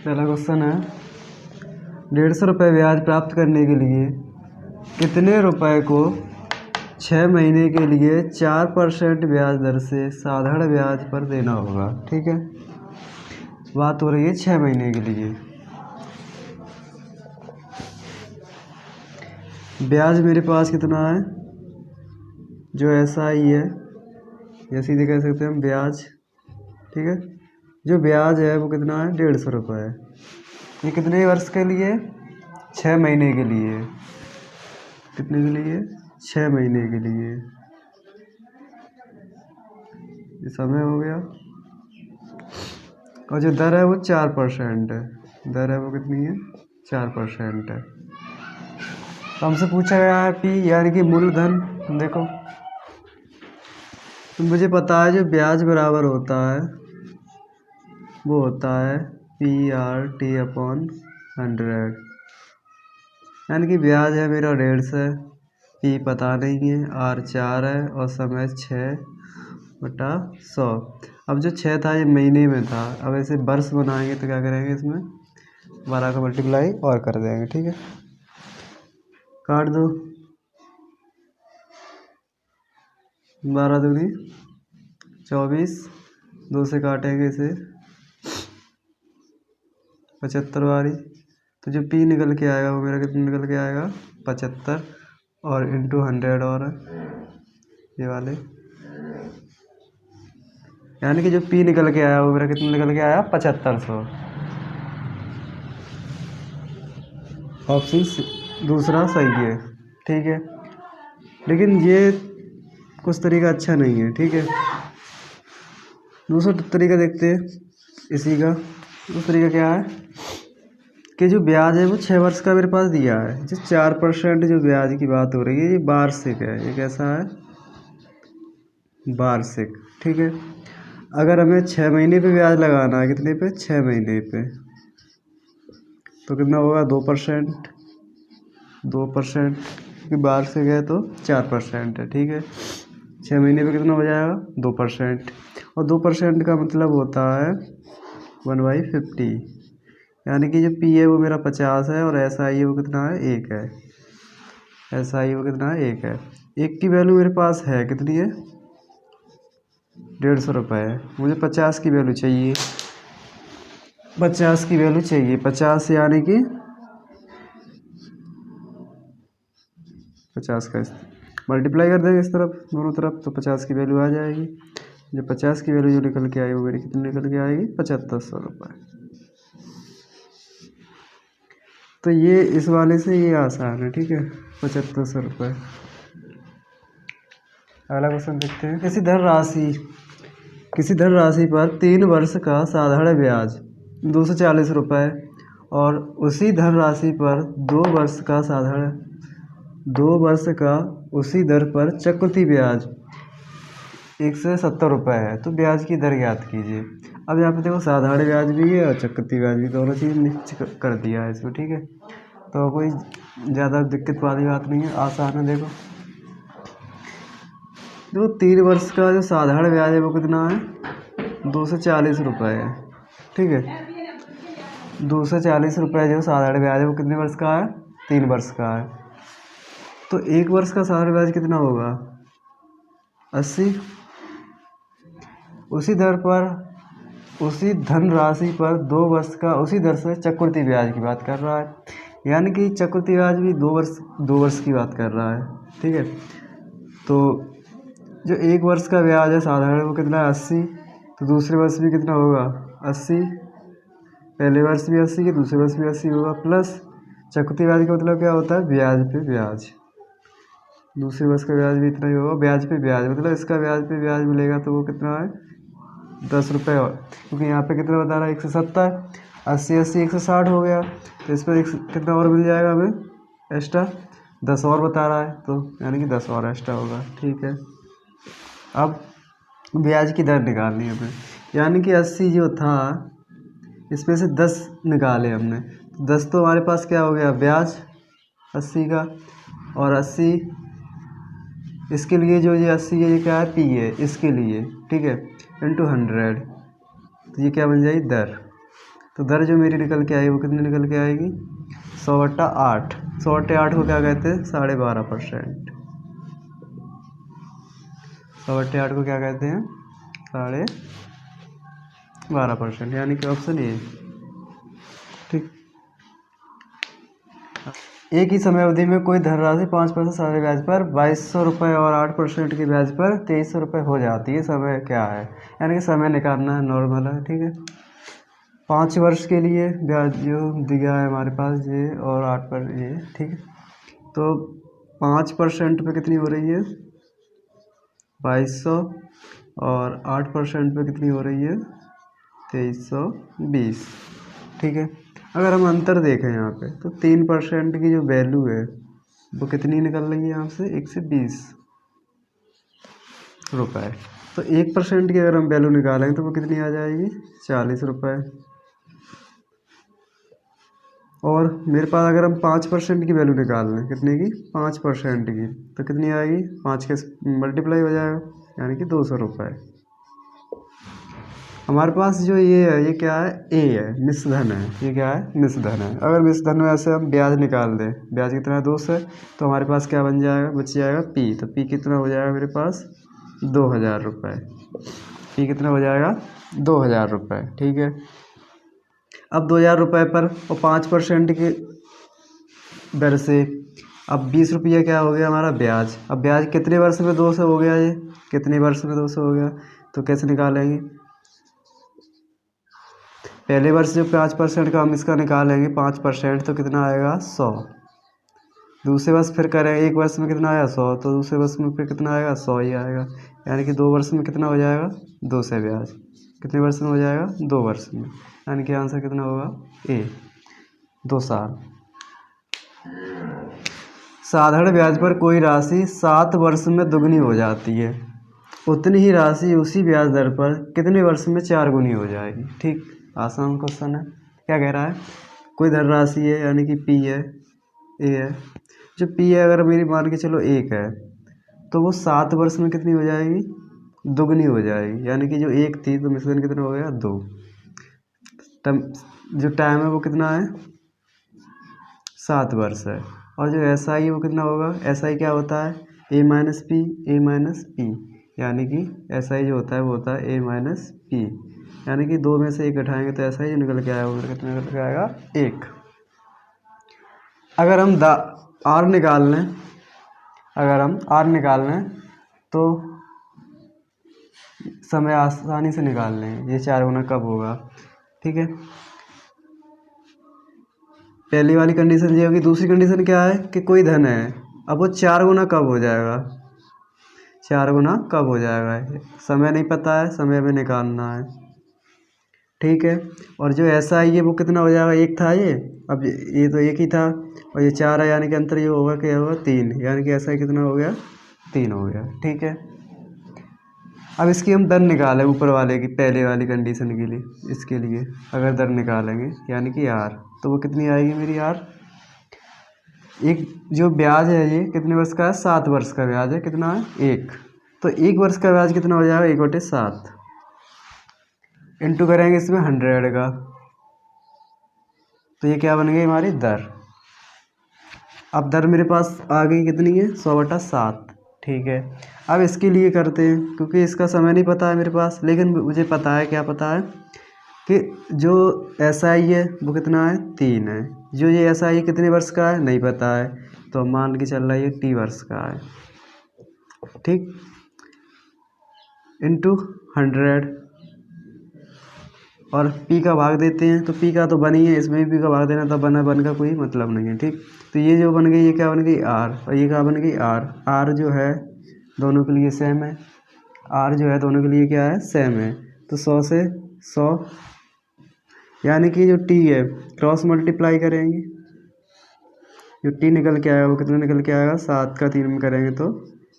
पहला क्वेश्चन है 150 रुपये ब्याज प्राप्त करने के लिए कितने रुपए को 6 महीने के लिए 4% ब्याज दर से साधारण ब्याज पर देना होगा। ठीक है, बात हो रही है 6 महीने के लिए। ब्याज मेरे पास कितना है, जो ऐसा ही है या सीधे कह सकते हैं हम ब्याज। ठीक है, जो ब्याज है वो कितना है 150 रुपये है। ये कितने वर्ष के लिए, 6 महीने के लिए। कितने के लिए, 6 महीने के लिए। ये समय हो गया। और जो दर है वो 4% है। दर है वो कितनी है, 4% है। तो हमसे पूछा गया है पी यानी कि मूलधन। देखो तो मुझे पता है जो ब्याज बराबर होता है वो होता है PRT/100। यानी कि ब्याज है मेरा 150 है, पी पता नहीं है, R 4 है और समय 6/100। अब जो 6 था ये महीने में था, अब ऐसे वर्ष बनाएंगे तो क्या करेंगे, इसमें 12 का मल्टीप्लाई और कर देंगे। ठीक है, काट दो, 12 दूनी 24, 2 से काटेंगे इसे 75 वाली। तो जो पी निकल के आएगा वो मेरा कितना निकल के आएगा, 75 और इंटू 100 और ये वाले। यानी कि जो पी निकल के आया वो मेरा कितना निकल के आया, 7500। ऑप्शन दूसरा सही है। ठीक है, लेकिन ये कुछ तरीका अच्छा नहीं है। ठीक है, दूसरा तरीका देखते हैं इसी का। दूसरा तरीका क्या है कि जो ब्याज है वो 6 वर्ष का मेरे पास दिया है। जो 4% जो ब्याज की बात हो रही है ये वार्षिक है। ये कैसा है, वार्षिक। ठीक है, अगर हमें 6 महीने पे ब्याज लगाना है, कितने पे, 6 महीने पे, तो कितना होगा 2%। 2% की वार्षिक है तो 4% है। ठीक है, 6 महीने पे कितना हो जाएगा, 2%। और 2% का मतलब होता है 1/50। यानी कि जो पी है वो मेरा 50 है और एस आई है वो कितना है, 1 है। एस आई वो कितना है, 1 है। 1 की वैल्यू मेरे पास है कितनी है, 150 रुपये है। मुझे 50 की वैल्यू चाहिए, 50 की वैल्यू चाहिए। 50 यानी कि 50 का मल्टीप्लाई कर देंगे इस तरफ, दोनों तरफ, तो 50 की वैल्यू आ जाएगी। जो 50 की वैल्यू जो निकल के आई वो मेरी कितनी निकल के आएगी, 7500 रुपये। तो ये इस वाले से ये आसान है। ठीक है, 7500 रुपये। अगला क्वेश्चन देखते हैं। किसी धनराशि पर 3 वर्ष का साधारण ब्याज 240 रुपये और उसी धनराशि पर 2 वर्ष का उसी दर पर चक्रवृद्धि ब्याज 170 रुपये है। तो ब्याज की दर ज्ञात कीजिए। अब यहाँ पे देखो साधारण ब्याज भी है और चक्रवृद्धि ब्याज भी, दोनों चीज़ निश्चित कर दिया है इसमें। ठीक है, तो कोई ज़्यादा दिक्कत वाली बात नहीं है, आसान है। देखो 3 वर्ष का जो साधारण ब्याज है वो कितना है, 240 रुपये है। ठीक है, 240 रुपये जो साधारण ब्याज है वो कितने वर्ष का है, 3 वर्ष का है। तो 1 वर्ष का साधारण ब्याज कितना होगा, 80। उसी दर पर, उसी धनराशि पर 2 वर्ष का उसी दर से चक्रवृद्धि ब्याज की बात कर रहा है। यानी कि चक्रवृद्धि ब्याज भी 2 वर्ष की बात कर रहा है। ठीक है, तो जो 1 वर्ष का ब्याज है साधारण वो कितना है, 80। तो दूसरे वर्ष भी कितना होगा, 80। पहले वर्ष भी 80 के, दूसरे वर्ष भी 80 होगा, प्लस चक्रवृद्धि ब्याज का मतलब क्या होता है, ब्याज पे ब्याज। दूसरे वर्ष का ब्याज भी इतना ही होगा, ब्याज पे ब्याज, मतलब इसका ब्याज पे ब्याज मिलेगा तो वो कितना है, 10 रुपये। और क्योंकि यहाँ पे कितना बता रहा है, 170, 80 80 160 हो गया। तो इस पर कितना और मिल जाएगा हमें एक्स्ट्रा, 10 और बता रहा है, तो यानी कि 10 और एक्स्ट्रा होगा। ठीक है, अब ब्याज की दर निकालनी है हमें। यानी कि 80 जो था इसमें से 10 निकाले हमने, तो 10 तो हमारे पास क्या हो गया, ब्याज 80 का, और 80 इसके लिए जो ये 80 है ये क्या है, पी है इसके लिए। ठीक है, इंटू 100, तो ये क्या बन जाएगी, दर। तो दर जो मेरी निकल के आएगी वो कितनी निकल के आएगी, 100/8। 100/8 को क्या कहते हैं, 12.5%। 100/8 को क्या कहते हैं, 12.5%, यानी कि ऑप्शन ए। ठीक। एक ही समय अवधि में कोई धनराशि 5% सालाना ब्याज पर 2200 रुपये और 8% के ब्याज पर 2300 रुपये हो जाती है। समय क्या है, यानी कि समय निकालना है, नॉर्मल है। ठीक है, 5 वर्ष के लिए ब्याज जो दिया है हमारे पास ये, और 8 पर ये। ठीक है, तो 5% पे कितनी हो रही है, 2200, और 8% पे कितनी हो रही है, 2320। ठीक है, अगर हम अंतर देखें यहाँ पे तो 3% की जो वैल्यू है वो कितनी निकल रही है यहाँ से, 120 रुपये। तो 1% की अगर हम वैल्यू निकालेंगे तो वो कितनी आ जाएगी, 40 रुपये। और मेरे पास अगर हम 5% की वैल्यू निकाल लें, कितने की, 5% की, तो कितनी आएगी, 5 के मल्टीप्लाई हो जाएगा, यानी कि 200 रुपये। हमारे पास जो ये है ये क्या है, ए है, मिश्रधन है। ये क्या है, मिश्रधन है। अगर मिश्रधन में ऐसे हम ब्याज निकाल दें, ब्याज कितना है, 2 है, तो हमारे पास क्या बन जाएगा, बच जाएगा पी। तो पी कितना हो जाएगा मेरे पास, 2000 रुपये। पी कितना हो जाएगा, 2000 रुपये। ठीक है, अब 2000 रुपये पर और 5% के दर से अब 20 रुपये क्या हो गया हमारा ब्याज। अब ब्याज कितने वर्ष में 200 हो गया, ये कितने वर्ष में 200 हो गया, तो कैसे निकालेंगे, पहले वर्ष जो 5% का हम इसका निकालेंगे 5%, तो कितना आएगा, 100। दूसरे वर्ष फिर करेंगे, एक वर्ष में कितना आया, 100, तो दूसरे वर्ष में फिर कितना आएगा, 100 ही आएगा, यानी कि 2 वर्ष में कितना हो जाएगा, 200 ब्याज। कितने वर्ष में हो जाएगा, 2 वर्ष में, यानी कि आंसर कितना होगा, ए, 2 साल। साधारण ब्याज पर कोई राशि 7 वर्ष में दुगनी हो जाती है, उतनी ही राशि उसी ब्याज दर पर कितने वर्ष में 4 गुनी हो जाएगी। ठीक, आसान क्वेश्चन है। क्या कह रहा है, कोई धनराशि है, यानी कि पी है, ए है। जो पी है अगर मेरी मान के चलो 1 है, तो वो 7 वर्ष में कितनी हो जाएगी, दुगनी हो जाएगी, यानी कि जो 1 थी तो मिश्रण कितना हो गया, 2। जो टाइम है वो कितना है, 7 वर्ष है। और जो एस आई है वो कितना होगा, एस आई क्या होता है, ए माइनस पी, ए माइनस पी, यानी कि एस आई जो होता है वो होता है ए माइनस पी, यानी कि 2 में से 1 घटाएंगे तो ऐसा ही निकल के आएगा, वो कितना निकल के आएगा, 1। अगर हम आर निकाल लें, अगर हम आर निकाल लें तो समय आसानी से निकाल लें, ये 4 गुना कब होगा। ठीक है, पहली वाली कंडीशन ये होगी। दूसरी कंडीशन क्या है कि कोई धन है, अब वो 4 गुना कब हो जाएगा, 4 गुना कब हो जाएगा, समय नहीं पता है, समय में निकालना है। ठीक है, और जो ऐसा है ये वो कितना हो जाएगा, 1 था ये, अब ये तो 1 ही था, और ये 4 है, यानी कि अंतर ये होगा, क्या होगा, 3, यानी कि ऐसा ही कितना हो गया, 3 हो गया। ठीक है, अब इसकी हम दर निकालें ऊपर वाले की, पहले वाली कंडीशन के लिए, इसके लिए अगर दर निकालेंगे, यानी कि आर, तो वो कितनी आएगी मेरी आर। एक जो ब्याज है ये कितने वर्ष का है, 7 वर्ष का ब्याज है, कितना है, 1। तो 1 वर्ष का ब्याज कितना हो जाएगा, 1/7, इंटू करेंगे इसमें 100 का, तो ये क्या बन गई हमारी दर। अब दर मेरे पास आ गई कितनी है, 100/7। ठीक है, अब इसके लिए करते हैं, क्योंकि इसका समय नहीं पता है मेरे पास, लेकिन मुझे पता है, क्या पता है कि जो एस आई है वो कितना है, 3 है। जो ये एस आई कितने वर्ष का है नहीं पता है, तो मान के चल रहा है ये टी वर्ष का है। ठीक, इंटू 100, और पी का भाग देते हैं, तो पी का तो बनी है, इसमें भी पी का भाग देना, तो बन का कोई मतलब नहीं है। ठीक, तो ये जो बन गई, ये क्या बन गई, आर, और ये क्या बन गई, आर। आर जो है दोनों के लिए सेम है, आर जो है दोनों के लिए क्या है, सेम है। तो 100 से 100, यानी कि जो टी है क्रॉस मल्टीप्लाई करेंगे, जो टी निकल के आएगा वो कितना निकल के आएगा, 7 का 3 में करेंगे तो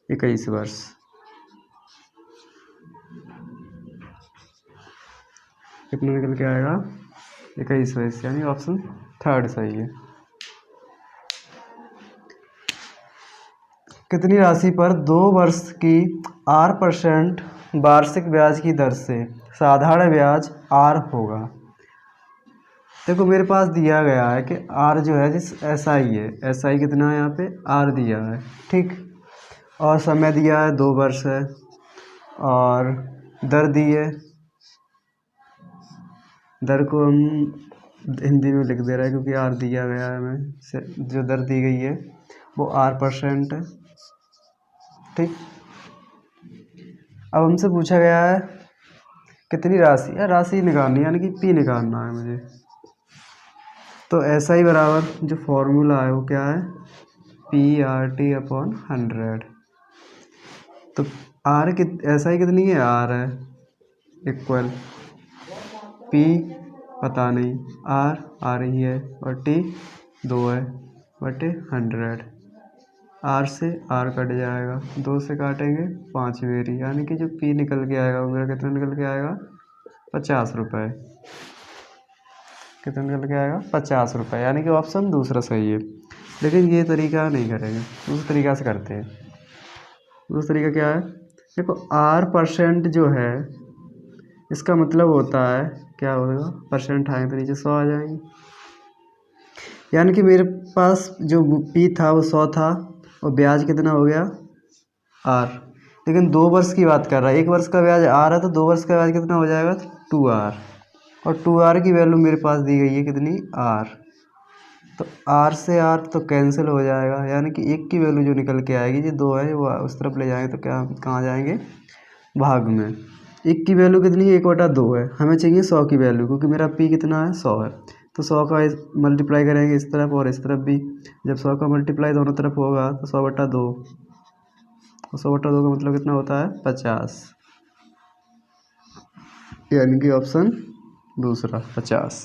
21 वर्ष। कितना निकल के आएगा, 21 वर्ष, यानी ऑप्शन 3 सही है। कितनी राशि पर 2 वर्ष की 8% वार्षिक ब्याज की दर से साधारण ब्याज आर होगा। देखो मेरे पास दिया गया है कि आर जो है जिस एस आई है, एस आई कितना है यहाँ पे आर दिया है, ठीक। और समय दिया है 2 वर्ष है, और दर दी है, दर को हम हिंदी में लिख दे रहे हैं क्योंकि आर दिया गया है हमें, जो दर दी गई है वो R% है, ठीक। अब हमसे पूछा गया है कितनी राशि है, राशि निकालनी है यानी कि पी निकालना है मुझे। तो ऐसा ही बराबर जो फॉर्मूला है वो क्या है, PRT/100। तो आर ऐसा ही कितनी है, आर है इक्वल पी पता नहीं, आर ही है, और टी 2 है बटे 100। आर से आर कट जाएगा, 2 से काटेंगे 5 मेरी, यानी कि जो पी निकल के आएगा वो मेरा कितना निकल के आएगा, 50 रुपये। कितना निकल के आएगा, 50 रुपये, यानी कि ऑप्शन दूसरा सही है। लेकिन ये तरीका नहीं करेंगे, दूसरे तरीका से करते हैं। दूसरा तरीका क्या है, देखो R% जो है इसका मतलब होता है क्या होगा, परसेंट आएंगे तो नीचे 100 आ जाएंगे, यानी कि मेरे पास जो पी था वो 100 था और ब्याज कितना हो गया आर। लेकिन 2 वर्ष की बात कर रहा है, 1 वर्ष का ब्याज आर है तो 2 वर्ष का ब्याज कितना हो जाएगा, 2R। और 2R की वैल्यू मेरे पास दी गई है कितनी, आर। तो आर से आर तो कैंसिल हो जाएगा, यानी कि 1 की वैल्यू जो निकल के आएगी, जो 2 है वो उस तरफ ले जाएंगे तो क्या कहाँ जाएंगे, भाग में। 1 की वैल्यू कितनी है, 1/2 है, हमें चाहिए 100 की वैल्यू, क्योंकि मेरा पी कितना है, 100 है। तो 100 का मल्टीप्लाई करेंगे इस तरफ और इस तरफ भी, जब 100 का मल्टीप्लाई दोनों तरफ होगा तो 100/2, और 100/2 का मतलब कितना होता है, 50, यानी कि ऑप्शन दूसरा 50।